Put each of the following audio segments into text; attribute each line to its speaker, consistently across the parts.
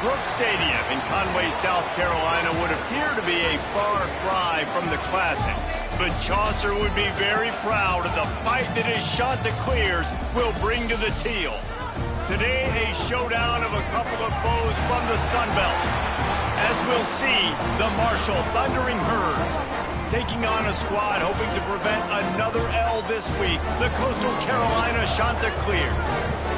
Speaker 1: Brooks Stadium in Conway, South Carolina would appear to be a far cry from the classics, but Chaucer would be very proud of the fight that his Chanticleers will bring to the Teal. Today, a showdown of a couple of foes from the Sun Belt, as we'll see the Marshall Thundering Herd taking on a squad hoping to prevent another L this week, the Coastal Carolina Chanticleers.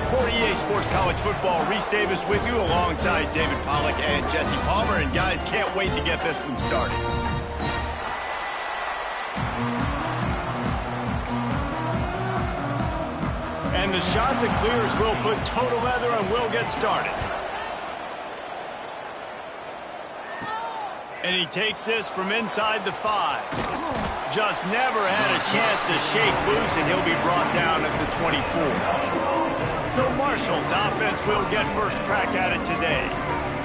Speaker 1: For EA Sports College Football, Reese Davis with you alongside David Pollack and Jesse Palmer. And guys, can't wait to get this one started. And the Chanticleers will put total leather and we'll get started. And he takes this from inside the 5. Just never had a chance to shake loose, and he'll be brought down at the 24. So Marshall's offense will get first crack at it today.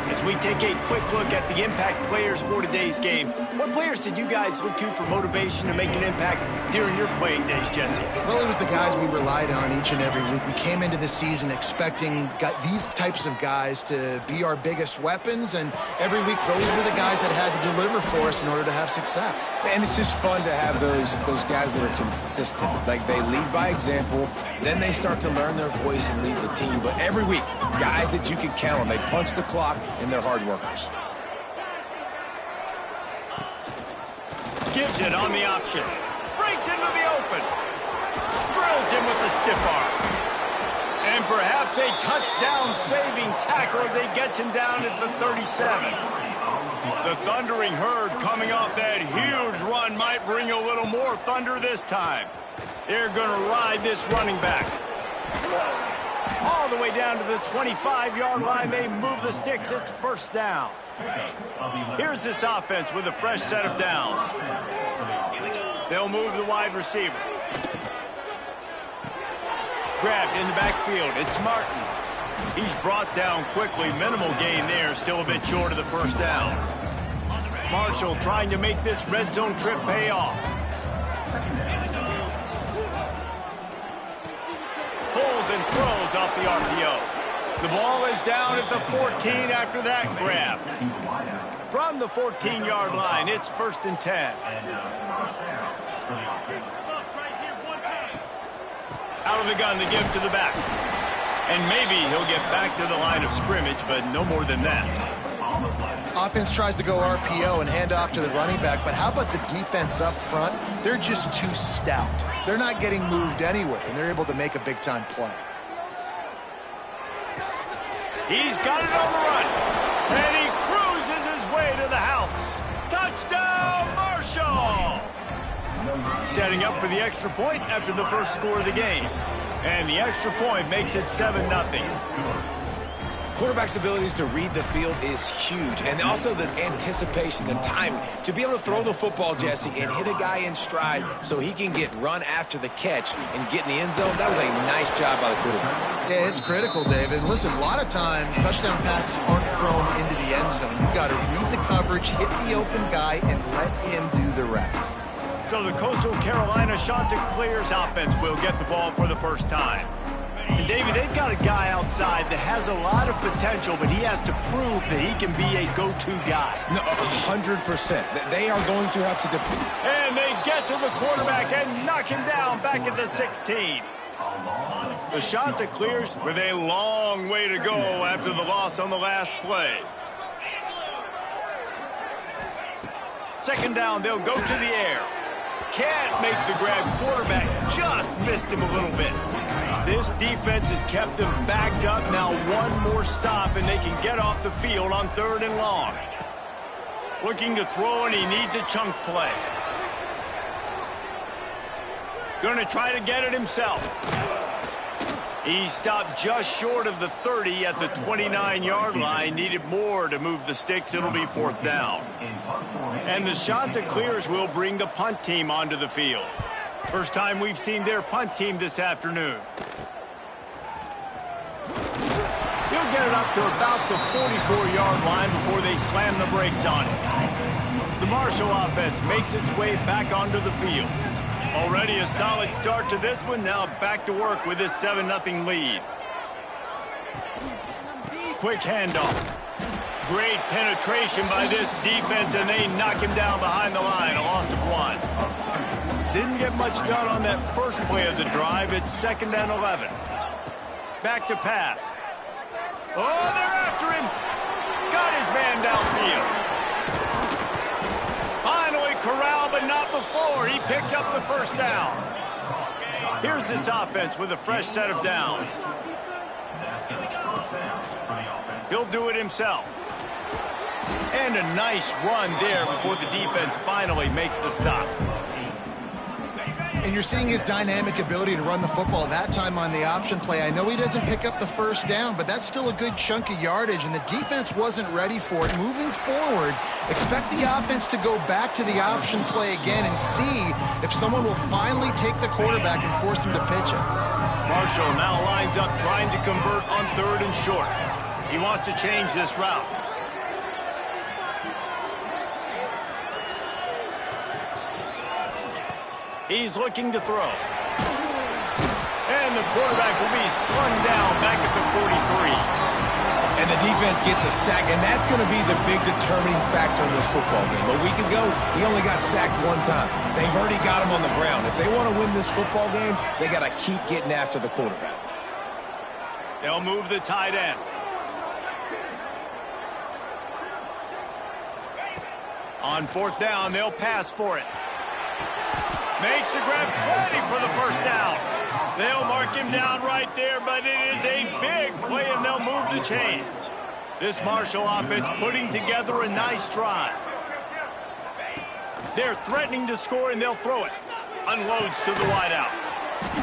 Speaker 1: As we take a quick look at the impact players for today's game, what players did you guys look to for motivation to make an impact during your playing days, Jesse?
Speaker 2: Well, it was the guys we relied on each and every week. We came into the season expecting these types of guys to be our biggest weapons, and every week those were the guys that had to deliver for us in order to have success.
Speaker 3: And it's just fun to have those guys that are consistent. Like, they lead by example, then they start to learn their voice and lead the team. But every week, guys that you can count on, they punch the clock, and they're hard workers.
Speaker 1: Gives it on the option. Breaks into the open. Drills him with the stiff arm. And perhaps a touchdown-saving tackle as he gets him down at the 37. The Thundering Herd coming off that huge run might bring a little more thunder this time. They're going to ride this running back. All the way down to the 25-yard line, they move the sticks at first down. Here's this offense with a fresh set of downs. They'll move the wide receiver. Grabbed in the backfield, it's Martin. He's brought down quickly, minimal gain there, still a bit short of the first down. Marshall trying to make this red zone trip pay off. Pulls and throws off the RPO. The ball is down at the 14 after that grab. From the 14-yard line, it's 1st and 10. Out of the gun to give to the back. And maybe he'll get back to the line of scrimmage, but no more than that.
Speaker 2: Offense tries to go RPO and hand off to the running back, but how about the defense up front? They're just too stout. They're not getting moved anywhere, and they're able to make a big-time play.
Speaker 1: He's got it on the run, and he cruises his way to the house. Touchdown, Marshall! Setting up for the extra point after the first score of the game. And the extra point makes it 7-0.
Speaker 3: Quarterback's abilities to read the field is huge, and also the anticipation, the timing. To be able to throw the football, Jesse, and hit a guy in stride so he can get run after the catch and get in the end zone, that was a nice job by the quarterback.
Speaker 2: Yeah, it's critical, David. Listen, a lot of times touchdown passes aren't thrown into the end zone. You've got to read the coverage, hit the open guy, and let him do the rest.
Speaker 1: So the Coastal Carolina Chanticleers offense will get the ball for the first time. And David, they've got a guy outside that has a lot of potential, but he has to prove that he can be a go-to guy.
Speaker 3: No, 100%. They are going to have to depend.
Speaker 1: And they get to the quarterback and knock him down back at the 16. The Chanticleers with a long way to go after the loss on the last play. Second down, they'll go to the air. Can't make the grab. Quarterback just missed him a little bit. This defense has kept them backed up. Now one more stop and they can get off the field on 3rd and long. Looking to throw, and he needs a chunk play. Going to try to get it himself. He stopped just short of the 30 at the 29-yard line. Needed more to move the sticks. It'll be 4th down. And the Chanticleers will bring the punt team onto the field. First time we've seen their punt team this afternoon. He'll get it up to about the 44-yard line before they slam the brakes on it. The Marshall offense makes its way back onto the field. Already a solid start to this one. Now back to work with this 7-0 lead. Quick handoff. Great penetration by this defense, and they knock him down behind the line. A loss of 1. Didn't get much done on that first play of the drive. It's 2nd and 11. Back to pass. Oh, they're after him. Got his man downfield. Finally corralled, but not before. He picked up the first down. Here's this offense with a fresh set of downs. He'll do it himself. And a nice run there before the defense finally makes the stop.
Speaker 2: And you're seeing his dynamic ability to run the football that time on the option play. I know he doesn't pick up the first down, but that's still a good chunk of yardage, and the defense wasn't ready for it. Moving forward, expect the offense to go back to the option play again and see if someone will finally take the quarterback and force him to pitch it.
Speaker 1: Marshall now lines up trying to convert on 3rd and short. He wants to change this route. He's looking to throw. And the quarterback will be slung down back at the 43.
Speaker 3: And the defense gets a sack, and that's going to be the big determining factor in this football game. A week ago, he only got sacked 1 time. They've already got him on the ground. If they want to win this football game, they got to keep getting after the quarterback.
Speaker 1: They'll move the tight end. On 4th down, they'll pass for it. Makes the grab, ready for the first down. They'll mark him down right there, but it is a big play, and they'll move the chains. This Marshall offense putting together a nice drive. They're threatening to score, and they'll throw it. Unloads to the wideout.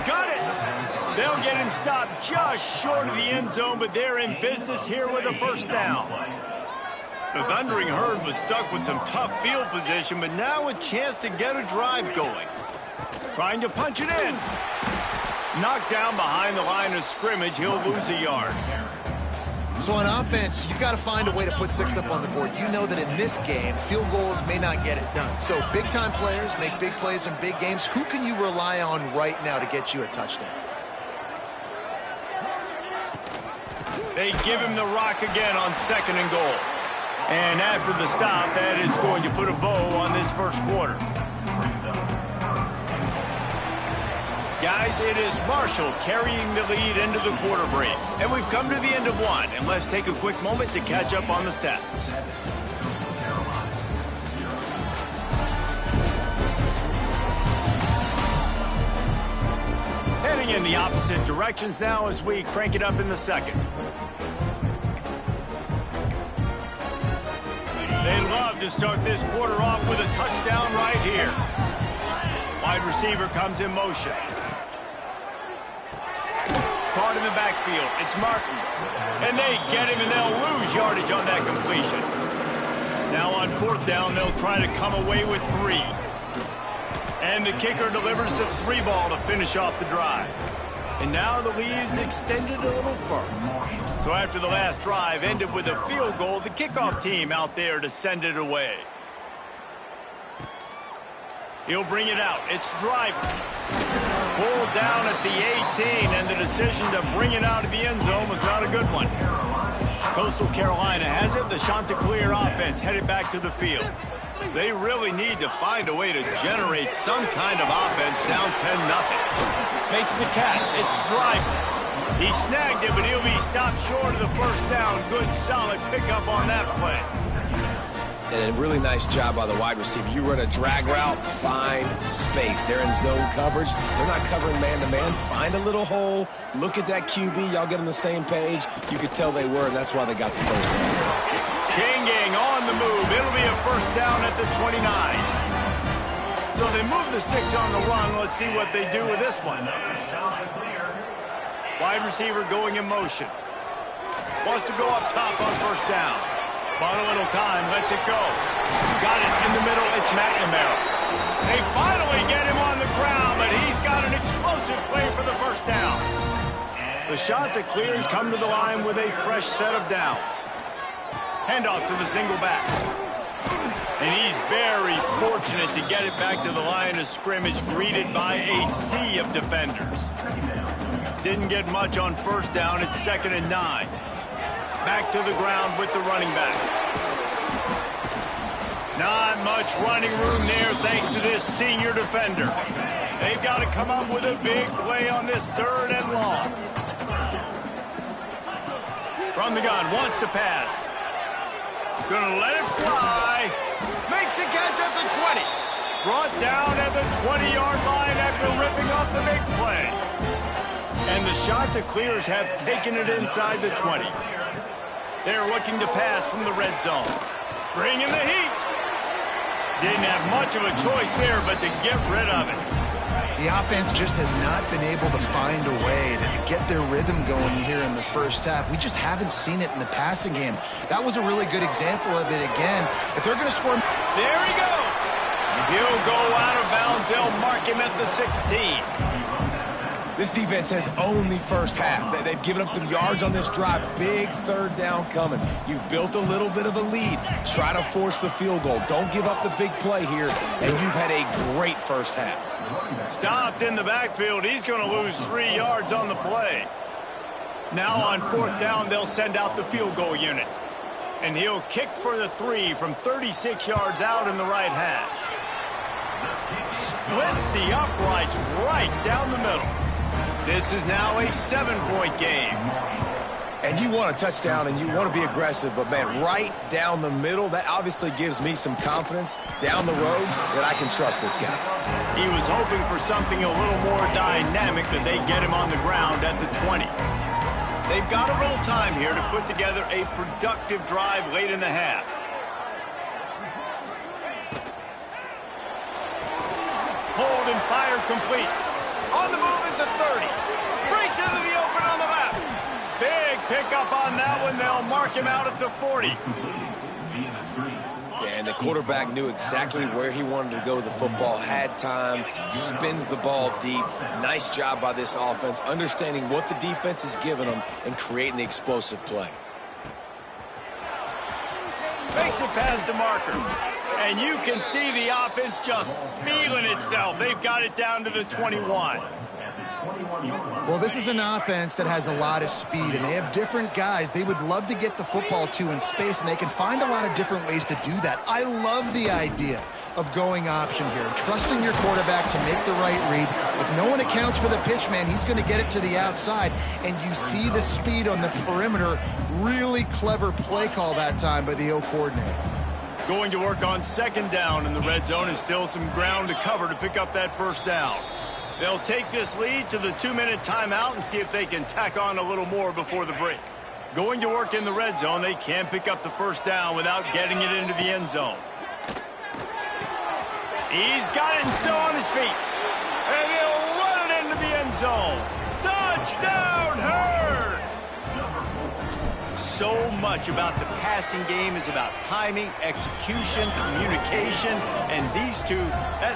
Speaker 1: Got it. They'll get him stopped just short of the end zone, but they're in business here with a first down. The Thundering Herd was stuck with some tough field position, but now a chance to get a drive going. Trying to punch it in. Knocked down behind the line of scrimmage. He'll lose a yard.
Speaker 2: So on offense, you've got to find a way to put 6 up on the board. You know that in this game, field goals may not get it done. So big-time players make big plays in big games. Who can you rely on right now to get you a touchdown?
Speaker 1: They give him the rock again on 2nd and goal. And after the stop, that is going to put a bow on this first quarter. Guys, it is Marshall carrying the lead into the quarter break. And we've come to the end of 1. And let's take a quick moment to catch up on the stats. Heading in the opposite directions now as we crank it up in the 2nd. They love to start this quarter off with a touchdown right here. Wide receiver comes in motion. Caught in the backfield. It's Martin. And they get him, and they'll lose yardage on that completion. Now on 4th down, they'll try to come away with 3. And the kicker delivers the 3 ball to finish off the drive. And now the lead is extended a little further. So after the last drive ended with a field goal, the kickoff team out there to send it away. He'll bring it out. It's Driver. Pulled down at the 18, and the decision to bring it out of the end zone was not a good one. Coastal Carolina has it. The Chanticleer offense headed back to the field. They really need to find a way to generate some kind of offense down 10-0. Makes the catch. It's Driver. He snagged it, but he'll be stopped short of the first down. Good, solid pickup on that play.
Speaker 3: And a really nice job by the wide receiver. You run a drag route, find space. They're in zone coverage. They're not covering man-to-man. Find a little hole. Look at that QB. Y'all get on the same page. You could tell they were, and that's why they got the first down.
Speaker 1: Chain gang on the move. It'll be a first down at the 29. So they move the sticks on the run. Let's see what they do with this one. Wide receiver going in motion. Wants to go up top on first down. Bought a little time, lets it go. Got it in the middle, it's McNamara. They finally get him on the ground, but he's got an explosive play for the first down. The Chanticleers come to the line with a fresh set of downs. Handoff to the single back. And he's very fortunate to get it back to the line of scrimmage, greeted by a sea of defenders. Didn't get much on first down, it's 2nd and 9. back to the ground with the running back. Not much running room there thanks to this senior defender. They've got to come up with a big play on this 3rd and long. From the gun, wants to pass. Gonna let it fly. Makes a catch at the 20. Brought down at the 20-yard line after ripping off the big play. And the Chanticleers have taken it inside the 20. They're looking to pass from the red zone. Bringing the heat. Didn't have much of a choice there, but to get rid of it.
Speaker 2: The offense just has not been able to find a way to get their rhythm going here in the first half. We just haven't seen it in the passing game. That was a really good example of it again. If they're going to score...
Speaker 1: There he goes. He'll go out of bounds. They'll mark him at the 16.
Speaker 3: This defense has owned the first half. They've given up some yards on this drive. Big 3rd down coming. You've built a little bit of a lead. Try to force the field goal. Don't give up the big play here. And you've had a great first half.
Speaker 1: Stopped in the backfield. He's going to lose 3 yards on the play. Now on 4th down, they'll send out the field goal unit. And he'll kick for the 3 from 36 yards out in the right hash. Splits the uprights right down the middle. This is now a 7-point game.
Speaker 3: And you want a touchdown and you want to be aggressive, but, man, right down the middle, that obviously gives me some confidence down the road that I can trust this guy.
Speaker 1: He was hoping for something a little more dynamic, that they get him on the ground at the 20. They've got a little time here to put together a productive drive late in the half. Hold and fire complete. On the move at the 30. Breaks into the open on the left. Big pickup on that one. They'll mark him out at the 40.
Speaker 3: Yeah, and the quarterback knew exactly where he wanted to go with the football, had time, spins the ball deep. Nice job by this offense, understanding what the defense is giving them and creating the explosive play.
Speaker 1: Makes it past the marker. And you can see the offense just feeling itself. They've got it down to the 21.
Speaker 2: Well, this is an offense that has a lot of speed, and they have different guys they would love to get the football to in space, and they can find a lot of different ways to do that. I love the idea of going option here, trusting your quarterback to make the right read. If no one accounts for the pitch, man, he's going to get it to the outside, and you see the speed on the perimeter. Really clever play call that time by the O coordinator.
Speaker 1: Going to work on 2nd down in the red zone, is still some ground to cover to pick up that 1st down. They'll take this lead to the 2-minute timeout and see if they can tack on a little more before the break. Going to work in the red zone, they can pick up the 1st down without getting it into the end zone. He's got it and still on his feet. And he'll run it into the end zone. Touchdown, Herd! So much about the passing game is about timing, execution, communication, and these two,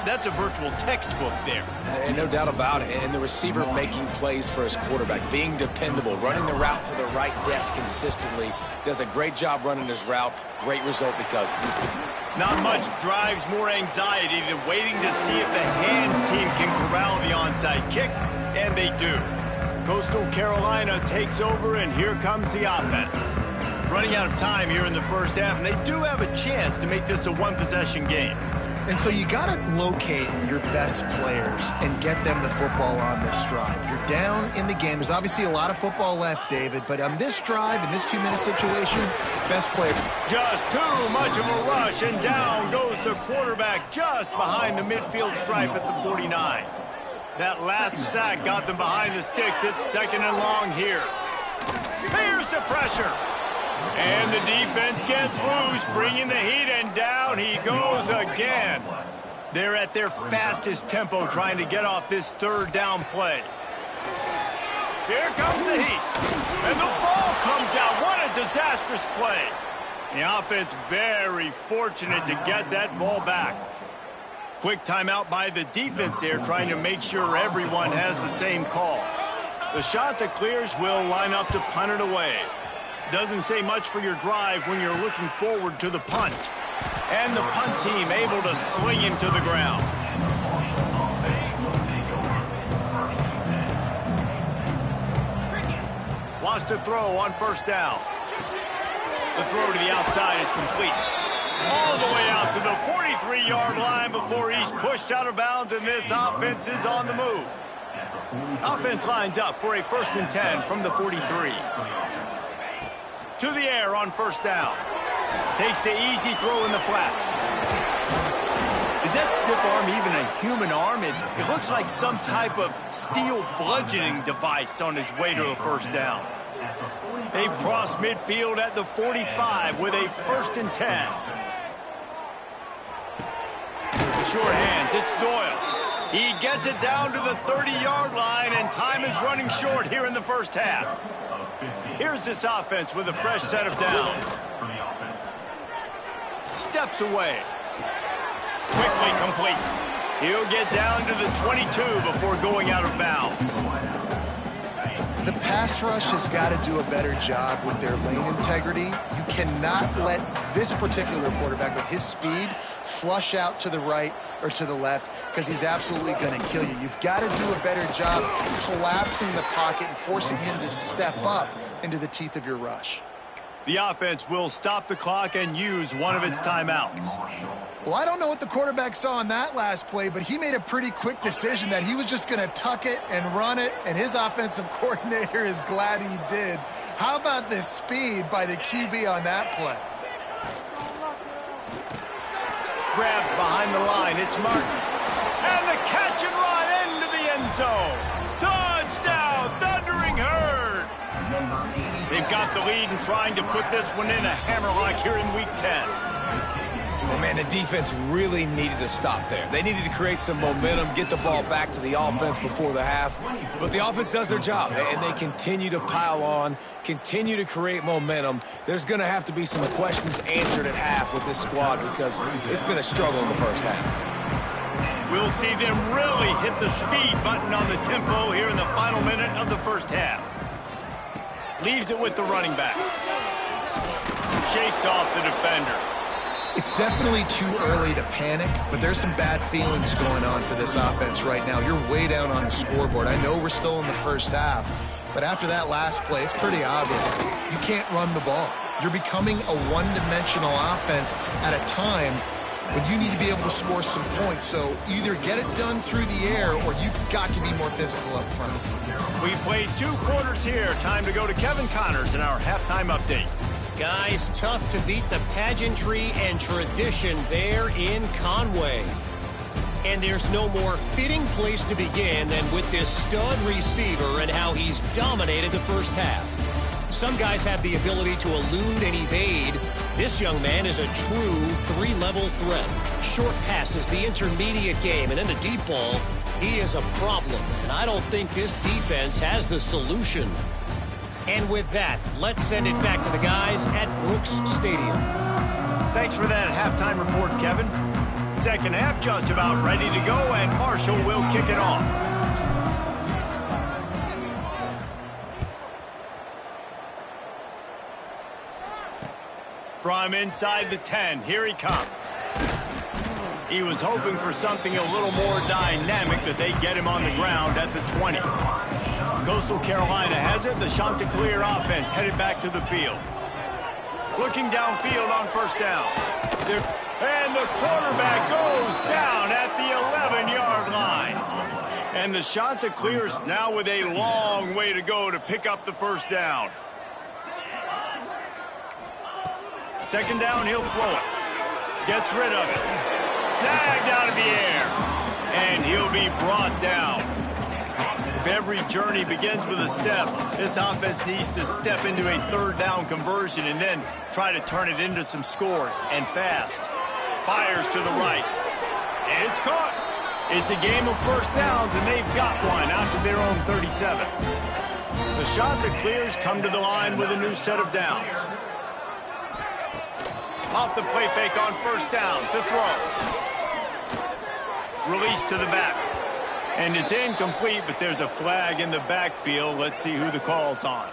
Speaker 1: that's a virtual textbook there.
Speaker 3: And no doubt about it. And the receiver making plays for his quarterback, being dependable, running the route to the right depth consistently, does a great job running his route. Great result because of it.
Speaker 1: Not much drives more anxiety than waiting to see if the hands team can corral the onside kick, and they do. Coastal Carolina takes over, and here comes the offense. Running out of time here in the first half, and they do have a chance to make this a one-possession game.
Speaker 2: And so you got to locate your best players and get them the football on this drive. You're down in the game. There's obviously a lot of football left, David, but on this drive, in this 2-minute situation, best player.
Speaker 1: Just too much of a rush, and down goes the quarterback just behind the midfield stripe at the 49. That last sack got them behind the sticks. It's 2nd and long here. Here's the pressure. And the defense gets loose, bringing the heat, and down he goes again. They're at their fastest tempo trying to get off this 3rd down play. Here comes the heat. And the ball comes out. What a disastrous play. The offense very fortunate to get that ball back. Quick timeout by the defense there, trying to make sure everyone has the same call. The Chanticleers will line up to punt it away. Doesn't say much for your drive when you're looking forward to the punt. And the punt team able to sling him to the ground. Wants to throw on 1st down. The throw to the outside is complete. All the way out to the 43-yard line before he's pushed out of bounds, and this offense is on the move. Offense lines up for a 1st and 10 from the 43. To the air on 1st down. Takes the easy throw in the flat. Is that stiff arm even a human arm? It looks like some type of steel bludgeoning device on his way to a 1st down. They've crossed midfield at the 45 with a 1st and 10. Short hands, it's Doyle. He gets it down to the 30-yard line, and time is running short here in the 1st half. Here's this offense with a fresh set of downs. Steps away. Quickly complete. He'll get down to the 22 before going out of bounds.
Speaker 2: The pass rush has got to do a better job with their lane integrity. You cannot let this particular quarterback with his speed flush out to the right or to the left, because he's absolutely going to kill you. You've got to do a better job collapsing the pocket and forcing him to step up into the teeth of your rush.
Speaker 1: The offense will stop the clock and use one of its timeouts.
Speaker 2: Well, I don't know what the quarterback saw on that last play, but he made a pretty quick decision that he was just going to tuck it and run it, and his offensive coordinator is glad he did. How about the speed by the QB on that play?
Speaker 1: Grabbed behind the line, it's Martin. And the catch and run into the end zone. Touchdown, Thundering Herd. They've got the lead and trying to put this one in a hammerlock here in Week 10.
Speaker 3: And man, the defense really needed to stop there. They needed to create some momentum, get the ball back to the offense before the half. But the offense does their job, and they continue to pile on, continue to create momentum. There's going to have to be some questions answered at half with this squad, because it's been a struggle in the 1st half.
Speaker 1: We'll see them really hit the speed button on the tempo here in the final minute of the 1st half. Leaves it with the running back. Shakes off the defender.
Speaker 2: It's definitely too early to panic, but there's some bad feelings going on for this offense right now. You're way down on the scoreboard. I know we're still in the 1st half, but after that last play, it's pretty obvious. You can't run the ball. You're becoming a one-dimensional offense at a time when you need to be able to score some points. So either get it done through the air, or you've got to be more physical up front.
Speaker 1: We played 2 quarters here. Time to go to Kevin Connors in our halftime update.
Speaker 4: Guys, tough to beat the pageantry and tradition there in Conway. And there's no more fitting place to begin than with this stud receiver and how he's dominated the 1st half. Some guys have the ability to elude and evade. This young man is a true 3-level threat. Short passes, the intermediate game, and then the deep ball. He is a problem, and I don't think this defense has the solution. And with that, let's send it back to the guys at Brooks Stadium.
Speaker 1: Thanks for that halftime report, Kevin. 2nd half just about ready to go, and Marshall will kick it off. From inside the 10, here he comes. He was hoping for something a little more dynamic, that they get him on the ground at the 20. Coastal Carolina has it. The Chanticleer offense headed back to the field. Looking downfield on 1st down. And the quarterback goes down at the 11-yard line. And the Chanticleers now with a long way to go to pick up the 1st down. 2nd down, he'll throw it. Gets rid of it. Snagged out of the air. And he'll be brought down. If every journey begins with a step, this offense needs to step into a 3rd down conversion and then try to turn it into some scores, and fast. Fires to the right. And it's caught. It's a game of 1st downs, and they've got one out to their own 37. The Chanticleers come to the line with a new set of downs. Off the play fake on 1st down to throw. Release to the back. And it's incomplete, but there's a flag in the backfield. Let's see who the call's on.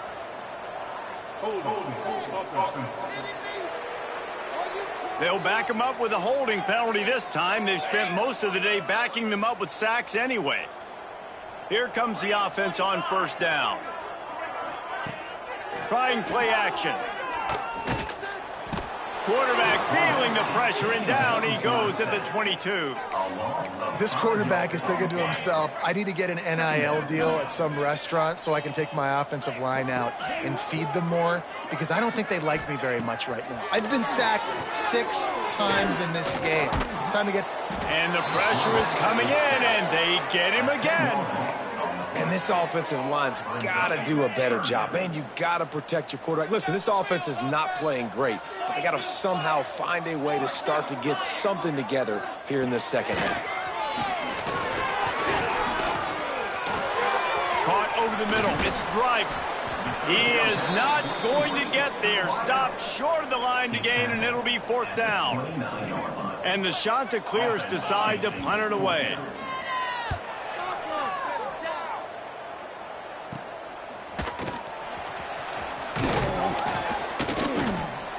Speaker 1: They'll back him up with a holding penalty this time. They've spent most of the day backing them up with sacks anyway. Here comes the offense on 1st down. Trying play action. Quarterback feeling the pressure, and down he goes at the 22.
Speaker 2: This quarterback is thinking to himself, I need to get an NIL deal at some restaurant so I can take my offensive line out and feed them more, because I don't think they like me very much right now. I've been sacked 6 times in this game. It's time to get...
Speaker 1: And the pressure is coming in, and they get him again.
Speaker 3: And this offensive line's got to do a better job. Man, you got to protect your quarterback. Listen, this offense is not playing great, but they got to somehow find a way to start to get something together here in the second half.
Speaker 1: Caught over the middle. It's Driver. He is not going to get there. Stopped short of the line to gain, and it'll be 4th down. And the Chanticleers decide to punt it away.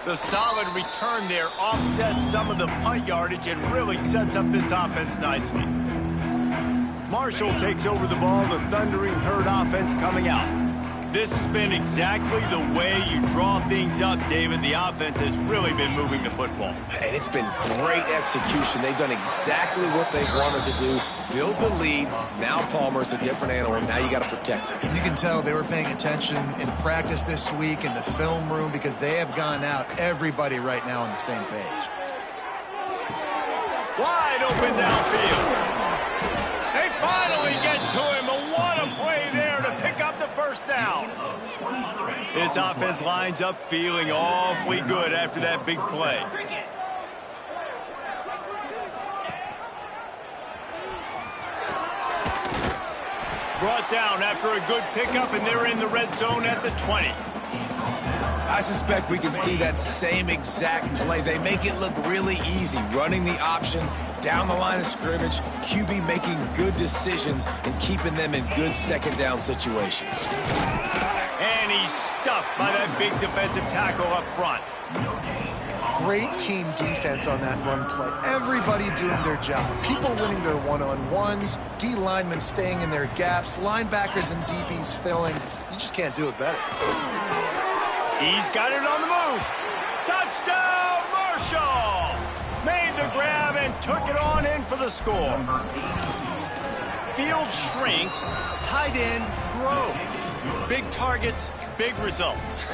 Speaker 1: The solid return there offsets some of the punt yardage and really sets up this offense nicely. Marshall takes over the ball, the Thundering Herd offense coming out. This has been exactly the way you draw things up, David. The offense has really been moving the football.
Speaker 3: And it's been great execution. They've done exactly what they wanted to do. Build the lead. Now Palmer's a different animal. Now you got to protect him.
Speaker 2: You can tell they were paying attention in practice this week in the film room, because they have gone out, everybody right now on the same page.
Speaker 1: Wide open downfield. They finally get to him. What a play there to pick up the 1st down. This offense lines up feeling awfully good after that big play. Brought down after a good pickup, and they're in the red zone at the 20.
Speaker 3: I suspect we can see that same exact play. They make it look really easy, running the option down the line of scrimmage, QB making good decisions and keeping them in good 2nd down situations.
Speaker 1: And he's stuffed by that big defensive tackle up front.
Speaker 2: Great team defense on that run play. Everybody doing their job. People winning their one-on-ones, D linemen staying in their gaps, linebackers and DBs filling. You just can't do it better.
Speaker 1: He's got it on the move. Touchdown, Marshall! Made the grab and took it on in for the score. Field shrinks, tight end grows. Big targets, big results.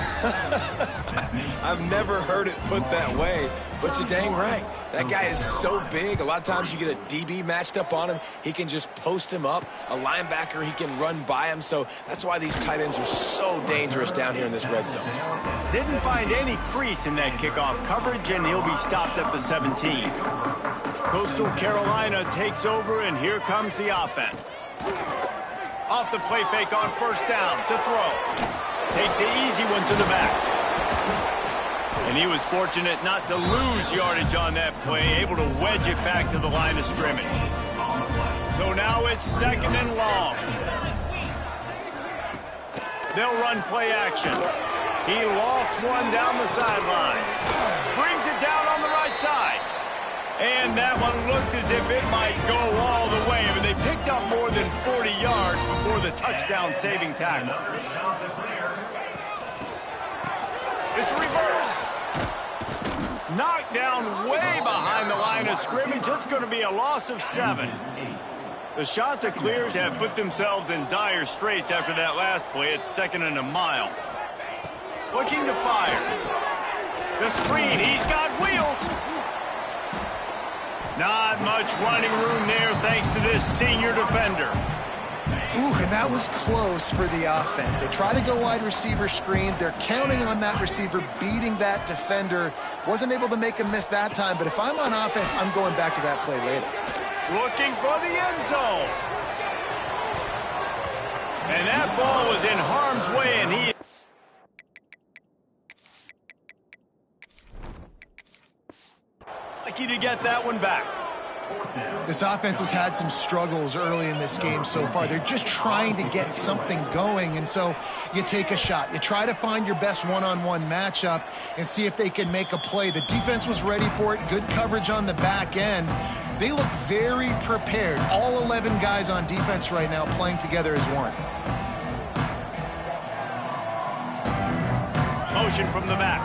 Speaker 3: I've never heard it put that way, but you're dang right. That guy is so big. A lot of times you get a DB matched up on him. He can just post him up. A linebacker, he can run by him. So that's why these tight ends are so dangerous down here in this red zone.
Speaker 1: Didn't find any crease in that kickoff coverage, and he'll be stopped at the 17. Coastal Carolina takes over, and here comes the offense. Off the play fake on 1st down to throw. Takes the easy one to the back. And he was fortunate not to lose yardage on that play, able to wedge it back to the line of scrimmage. So now it's 2nd and long. They'll run play action. He lost one down the sideline. Brings it down on the right side. And that one looked as if it might go all the way. I mean, they picked up more than 40 yards before the touchdown-saving tackle. It's reverse. Knocked down way behind the line of scrimmage. It's going to be a loss of 7. The Chanticleers have put themselves in dire straits after that last play. It's 2nd and a mile. Looking to fire. The screen. He's got wheels. Not much running room there thanks to this senior defender.
Speaker 2: Ooh, and that was close for the offense. They try to go wide receiver screen. They're counting on that receiver beating that defender. Wasn't able to make him miss that time, but if I'm on offense, I'm going back to that play later.
Speaker 1: Looking for the end zone. And that ball was in harm's way, and he... lucky to get that one back.
Speaker 2: This offense has had some struggles early in this game so far. They're just trying to get something going, and so you take a shot. You try to find your best one-on-one matchup and see if they can make a play. The defense was ready for it. Good coverage on the back end. They look very prepared. All 11 guys on defense right now playing together as one.
Speaker 1: Motion from the back.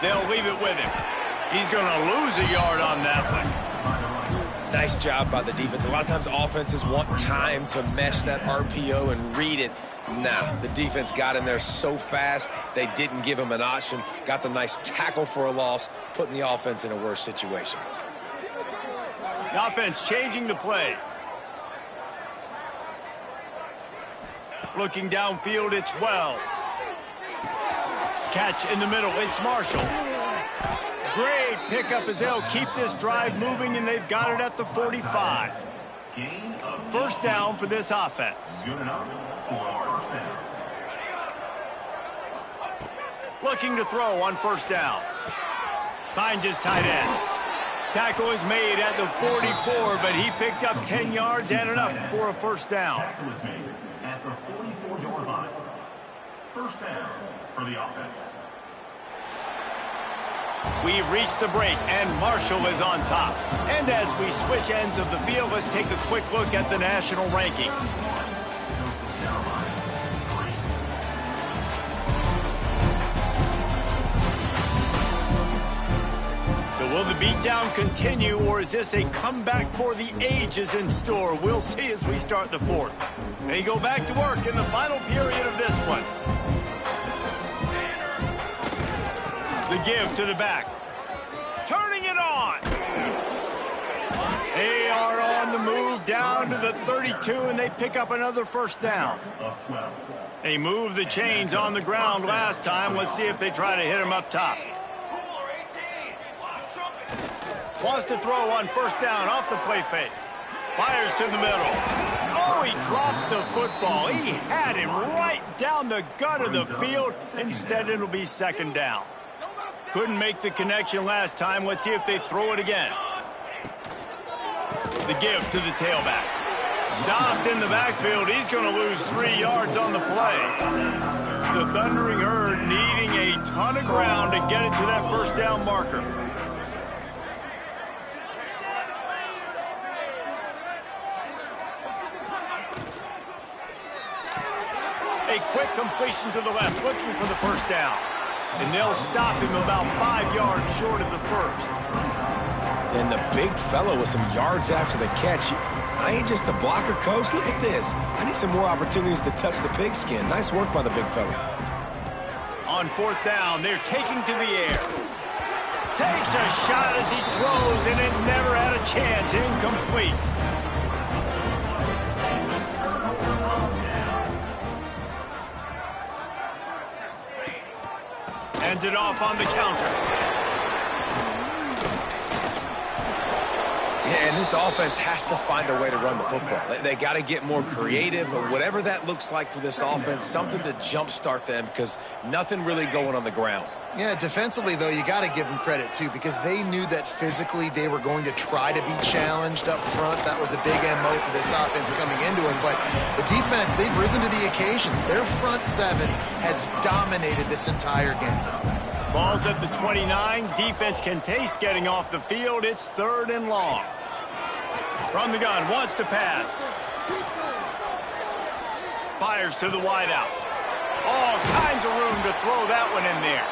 Speaker 1: They'll leave it with him. He's going to lose a yard on that one.
Speaker 3: Nice job by the defense. A lot of times offenses want time to mesh that RPO and read it. Nah, the defense got in there so fast, they didn't give him an option. Got the nice tackle for a loss, putting the offense in a worse situation.
Speaker 1: The offense changing the play. Looking downfield, it's Wells. Catch in the middle, it's Marshall. Great pickup as they'll keep this drive moving, and they've got it at the 45. First down for this offense. Looking to throw on first down. Finds his tight end. Tackle is made at the 44, but he picked up 10 yards and enough for a first down.
Speaker 5: At the 44-yard line. First down for the offense.
Speaker 1: We've reached the break, and Marshall is on top. And as we switch ends of the field, let's take a quick look at the national rankings. So will the beatdown continue, or is this a comeback for the ages in store? We'll see as we start the fourth. They go back to work in the final period of this one. The give to the back. Turning it on. They are on the move down to the 32, and they pick up another first down. They moved the chains on the ground last time. Let's see if they try to hit him up top. Wants to throw on first down off the play fake. Fires to the middle. Oh, he drops the football. He had him right down the gut of the field. Instead, it'll be second down. Couldn't make the connection last time. Let's see if they throw it again. The give to the tailback. Stopped in the backfield. He's going to lose 3 yards on the play. The Thundering Herd needing a ton of ground to get it to that first down marker. A quick completion to the left, looking for the first down. And they'll stop him about 5 yards short of the first.
Speaker 3: And the big fellow with some yards after the catch. I ain't just a blocker, coach. Look at this. I need some more opportunities to touch the pigskin. Nice work by the big fellow.
Speaker 1: On fourth down, they're taking to the air. Takes a shot as he throws, and it never had a chance. Incomplete. Ends it off on the counter.
Speaker 3: Yeah, and this offense has to find a way to run the football. They got to get more creative, or whatever that looks like for this offense, something to jumpstart them, because nothing really going on the ground.
Speaker 2: Yeah, defensively, though, you got to give them credit, too, because they knew that physically they were going to try to be challenged up front. That was a big MO for this offense coming into it. But the defense, they've risen to the occasion. Their front seven has dominated this entire game.
Speaker 1: Ball's at the 29. Defense can taste getting off the field. It's third and long. From the gun, wants to pass. Fires to the wideout. All kinds of room to throw that one in there.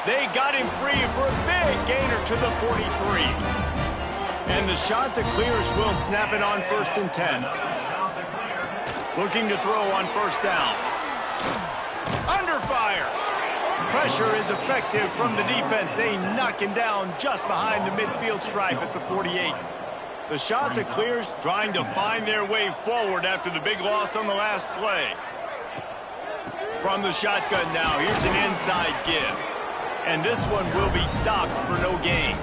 Speaker 1: They got him free for a big gainer to the 43. And the shot to clears will snap it on first and 10. Looking to throw on first down. Under fire. Pressure is effective from the defense. They knock him down just behind the midfield stripe at the 48. The shot to clears trying to find their way forward after the big loss on the last play. From the shotgun now, here's an inside give. And this one will be stopped for no gain.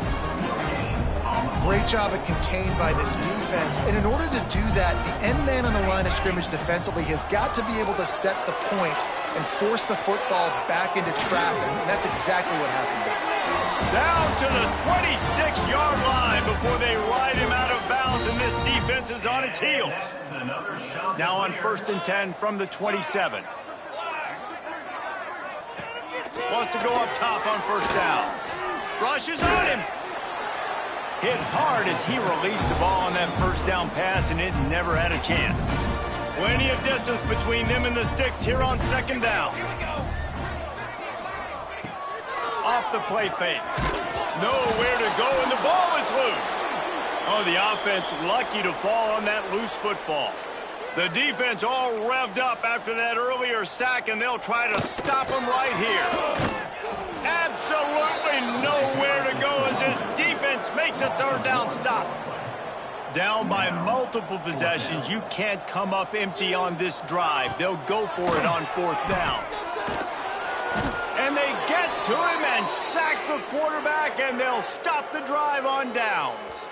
Speaker 2: Great job of contained by this defense. And in order to do that, the end man on the line of scrimmage defensively has got to be able to set the point and force the football back into traffic. And that's exactly what happened there.
Speaker 1: Down to the 26-yard line before they ride him out of bounds, and this defense is on its heels. Now on first and 10 from the 27. Wants to go up top on first down. Rushes on him. Hit hard as he released the ball on that first down pass, and it never had a chance. Plenty of distance between them and the sticks here on second down. Off off the play fake. Nowhere to go, and the ball is loose. Oh, the offense lucky to fall on that loose football. The defense all revved up after that earlier sack, and they'll try to stop them right here. Absolutely nowhere to go as this defense makes a third down stop. Down by multiple possessions, you can't come up empty on this drive. They'll go for it on fourth down. And they get to him and sack the quarterback, and they'll stop the drive on downs.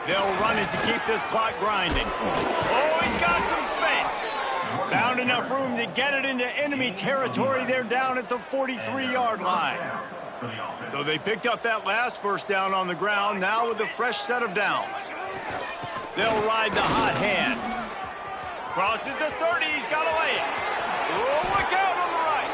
Speaker 1: They'll run it to keep this clock grinding. Oh, he's got some space. Found enough room to get it into enemy territory. They're down at the 43-yard line. So they picked up that last first down on the ground, now with a fresh set of downs. They'll ride the hot hand. Crosses the 30. He's got to lay it. Oh, look out on the right.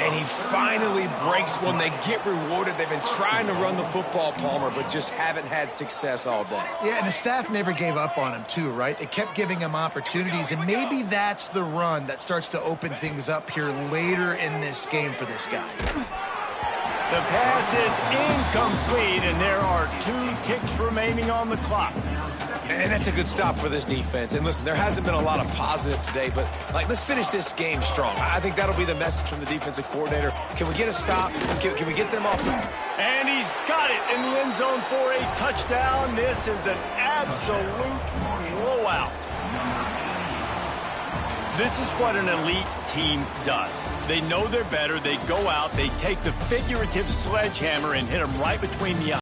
Speaker 3: And he finally breaks one. They get rewarded. They've been trying to run the football, Palmer, but just haven't had success all day.
Speaker 2: Yeah, and the staff never gave up on him, too, right? They kept giving him opportunities, and maybe that's the run that starts to open things up here later in this game for this guy.
Speaker 1: The pass is incomplete, and there are 2 ticks remaining on the clock.
Speaker 3: And that's a good stop for this defense. And listen, there hasn't been a lot of positive today, but, let's finish this game strong. I think that'll be the message from the defensive coordinator. Can we get a stop? Can we get them off the...
Speaker 1: And he's got it in the end zone for a touchdown. This is an absolute blowout. This is what an elite team does. They know they're better. They go out. They take the figurative sledgehammer and hit them right between the eyes.